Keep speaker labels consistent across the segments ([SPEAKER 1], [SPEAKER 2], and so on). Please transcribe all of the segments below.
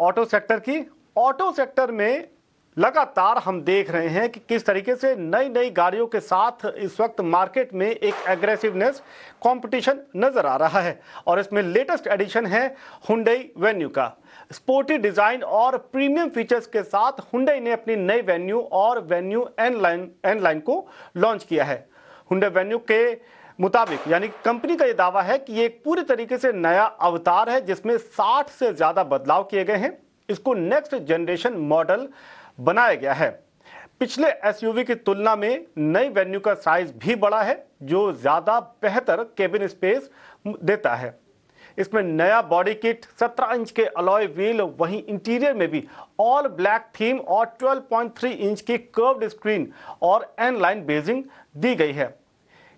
[SPEAKER 1] Auto sector की। Auto sector में लगातार हम देख रहे हैं कि किस तरीके से नई नई गाड़ियों के साथ इस वक्त मार्केट में एक एग्रेसिवनेस कंपटीशन नजर आ रहा है और इसमें लेटेस्ट एडिशन है हुंडई वेन्यू का। स्पोर्टी डिजाइन और प्रीमियम फीचर्स के साथ हुंडई ने अपनी नई वेन्यू और वेन्यू एन लाइन को लॉन्च किया है। हुंडई वेन्यू के मुताबिक यानी कंपनी का यह दावा है कि ये एक पूरी तरीके से नया अवतार है जिसमें 60 से ज्यादा बदलाव किए गए हैं। इसको नेक्स्ट जनरेशन मॉडल बनाया गया है। पिछले एसयूवी की तुलना में नई वेन्यू का साइज भी बड़ा है जो ज्यादा बेहतर केबिन स्पेस देता है। इसमें नया बॉडी किट, 17 इंच के अलॉय व्हील, वहीं इंटीरियर में भी ऑल ब्लैक थीम और 12.3 इंच की कर्व्ड स्क्रीन और एन लाइन बेजिंग दी गई है।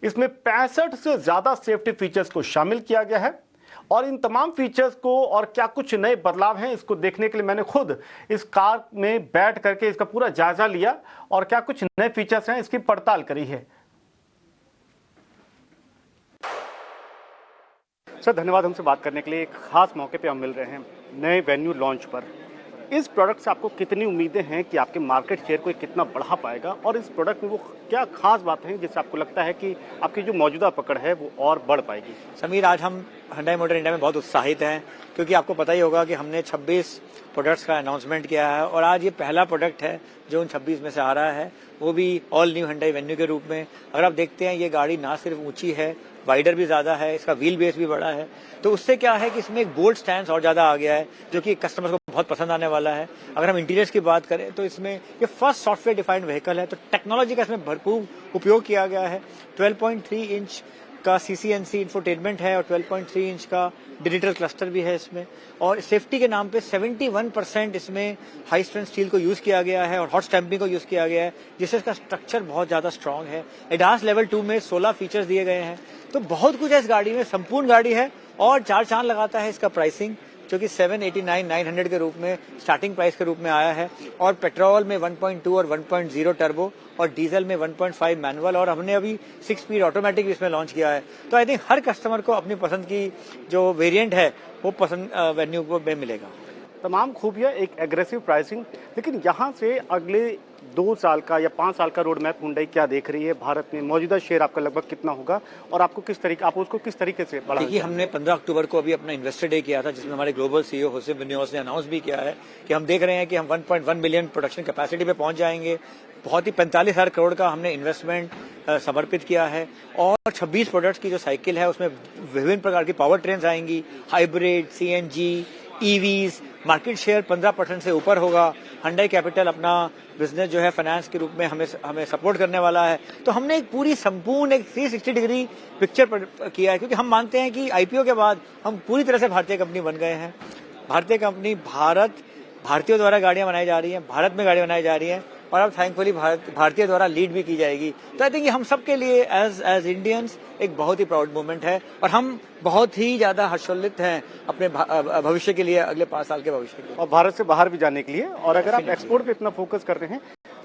[SPEAKER 1] इसमें 65 से ज्यादा सेफ्टी फीचर्स को शामिल किया गया है और इन तमाम फीचर्स को और क्या कुछ नए बदलाव हैं इसको देखने के लिए मैंने खुद इस कार में बैठ करके इसका पूरा जायजा लिया और क्या कुछ नए फीचर्स हैं इसकी पड़ताल करी है। सर धन्यवाद हमसे बात करने के लिए। एक खास मौके पे हम मिल रहे हैं नए वेन्यू लॉन्च पर। इस प्रोडक्ट से आपको कितनी उम्मीदें हैं कि आपके मार्केट शेयर को कितना बढ़ा पाएगा और इस प्रोडक्ट में वो क्या खास बात है जिससे आपको लगता है कि आपकी जो मौजूदा पकड़ है वो और बढ़ पाएगी?
[SPEAKER 2] समीर, आज हम हुंडई मोटर इंडिया में बहुत उत्साहित हैं क्योंकि आपको पता ही होगा कि हमने 26 प्रोडक्ट्स का अनाउंसमेंट किया है और आज ये पहला प्रोडक्ट है जो उन 26 में से आ रहा है, वो भी ऑल न्यू हुंडई वेन्यू के रूप में। अगर आप देखते हैं ये गाड़ी ना सिर्फ ऊंची है, वाइडर भी ज्यादा है, इसका व्हील बेस भी बड़ा है, तो उससे क्या है कि इसमें एक बोल्ड स्टैंड और ज्यादा आ गया है जो कि कस्टमर्स को बहुत पसंद आने वाला है। अगर हम इंटीरियर्स की बात करें तो इसमें ये फर्स्ट सॉफ्टवेयर डिफाइंड व्हीकल है, तो टेक्नोलॉजी का इसमें भरपूर उपयोग किया गया है। 12.3 इंच का CCNC इंफोटेनमेंट है और 12.3 इंच का डिजिटल क्लस्टर भी है इसमें। और सेफ्टी के नाम पे 71% इसमें हाई स्ट्रेंथ स्टील को यूज किया गया है और हॉट स्टैंपिंग को यूज किया गया है जिससे इसका स्ट्रक्चर बहुत ज्यादा स्ट्रांग है। एडास लेवल 2 में 16 फीचर्स दिए गए हैं, तो बहुत कुछ है इस गाड़ी में, संपूर्ण गाड़ी है। और 4 चांद लगाता है इसका प्राइसिंग जो कि 789,900 के रूप में स्टार्टिंग प्राइस के रूप में आया है। और पेट्रोल में 1.2 और 1.0 टर्बो और डीजल में 1.5 मैनुअल और हमने अभी 6 स्पीड ऑटोमेटिक इसमें लॉन्च किया है। तो आई थिंक हर कस्टमर को अपनी पसंद की जो वेरिएंट है वो पसंद वेन्यू में मिलेगा।
[SPEAKER 1] तमाम खूबियां, एक एग्रेसिव प्राइसिंग, लेकिन यहाँ से अगले 2 साल का या 5 साल का रोड मैप हुंडई क्या देख रही है? भारत में मौजूदा शेयर आपका लगभग कितना होगा और आपको आप उसको किस तरीके से बढ़ा?
[SPEAKER 2] देखिए, हमने 15 अक्टूबर को अभी अपना इन्वेस्टर डे किया था जिसमें हमारे ग्लोबल CEO होसेम विन्योस ने अनाउंस भी किया है कि हम देख रहे हैं कि हम 1.1 मिलियन प्रोडक्शन कैपेसिटी पे पहुंच जाएंगे। बहुत ही 45,000 करोड़ का हमने इन्वेस्टमेंट समर्पित किया है और 26 प्रोडक्ट्स की जो साइकिल है उसमें विभिन्न प्रकार की पावर ट्रेन्स आएंगी, hybrid, CNG, EVs। Market share 15% से ऊपर होगा। हुंडई कैपिटल अपना बिजनेस जो है फाइनेंस के रूप में हमें सपोर्ट करने वाला है। तो हमने एक पूरी संपूर्ण एक 360 डिग्री पिक्चर किया है क्योंकि हम मानते हैं कि IPO के बाद हम पूरी तरह से भारतीय कंपनी बन गए हैं। भारतीय कंपनी, भारतीयों द्वारा गाड़ियां बनाई जा रही हैं, भारत में गाड़ियां बनाई जा रही हैं और अब थैंकफुली भारतीय द्वारा लीड भी की जाएगी। तो आई थिंक हम सबके लिए एज इंडियंस एक बहुत ही प्राउड मोमेंट है और हम बहुत ही ज्यादा हर्षोल्लित हैं अपने भविष्य के लिए, अगले 5 साल के भविष्य के लिए
[SPEAKER 1] और भारत से बाहर भी जाने के लिए। और अगर आप एक्सपोर्ट पे इतना फोकस कर रहे हैं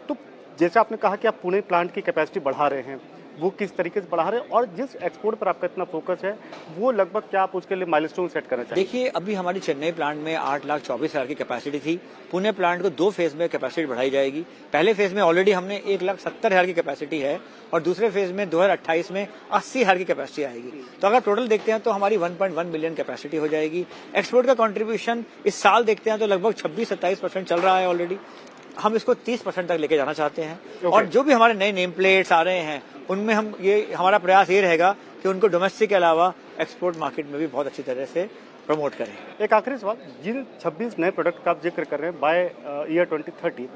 [SPEAKER 1] तो जैसे आपने कहा कि आप पुणे प्लांट की कैपेसिटी बढ़ा रहे हैं, वो किस तरीके से बढ़ा रहे हैं और जिस एक्सपोर्ट पर आपका इतना फोकस है वो लगभग क्या आप उसके लिए माइलस्टोन सेट करना चाहिए?
[SPEAKER 2] देखिए, अभी हमारी चेन्नई प्लांट में 8,24,000 की कैपेसिटी थी। पुणे प्लांट को 2 फेज में कैपेसिटी बढ़ाई जाएगी। पहले फेज में ऑलरेडी हमने 1,70,000 की कैपेसिटी है और दूसरे फेज में 2028 में 80,000 की कैपेसिटी आएगी। तो अगर टोटल देखते हैं तो हमारी 1.1 मिलियन कैपेसिटी हो जाएगी। एक्सपोर्ट का कंट्रीब्यूशन इस साल देखते हैं तो लगभग 26-27% चल रहा है ऑलरेडी। हम इसको 30% तक लेके जाना चाहते हैं और जो भी हमारे नए नेम प्लेट्स आ रहे हैं उनमें हमारा प्रयास ये रहेगा कि उनको डोमेस्टिक के अलावा एक्सपोर्ट मार्केट में भी बहुत अच्छी तरह से प्रमोट करें।
[SPEAKER 1] एक आखिरी सवाल, जिन 26 नए प्रोडक्ट का आप जिक्र कर रहे हैं बाय ईयर 2030,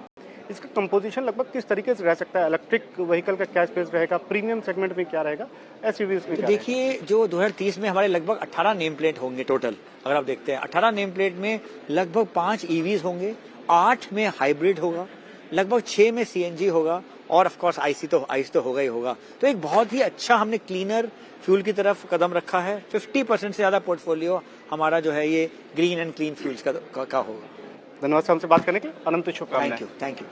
[SPEAKER 1] इसका कंपोजिशन लगभग किस तरीके से रह सकता है? इलेक्ट्रिक व्हीकल का क्या स्पेस रहेगा, प्रीमियम सेगमेंट में क्या रहेगा, SUVs में क्या?
[SPEAKER 2] देखिए, जो 2030 में हमारे लगभग 18 नेम प्लेट होंगे टोटल। अगर आप देखते हैं 18 नेम प्लेट में लगभग 5 EVs होंगे, 8 में हाइब्रिड होगा, लगभग 6 में CNG होगा और ऑफ कोर्स ICE तो होगा ही होगा। तो एक बहुत ही अच्छा हमने क्लीनर फ्यूल की तरफ कदम रखा है। 50% से ज्यादा पोर्टफोलियो हमारा जो है ये ग्रीन एंड क्लीन फ्यूल्स का होगा।
[SPEAKER 1] धन्यवाद हमसे बात करने के लिए। अनंत शुभकामनाएं।
[SPEAKER 2] Thank you.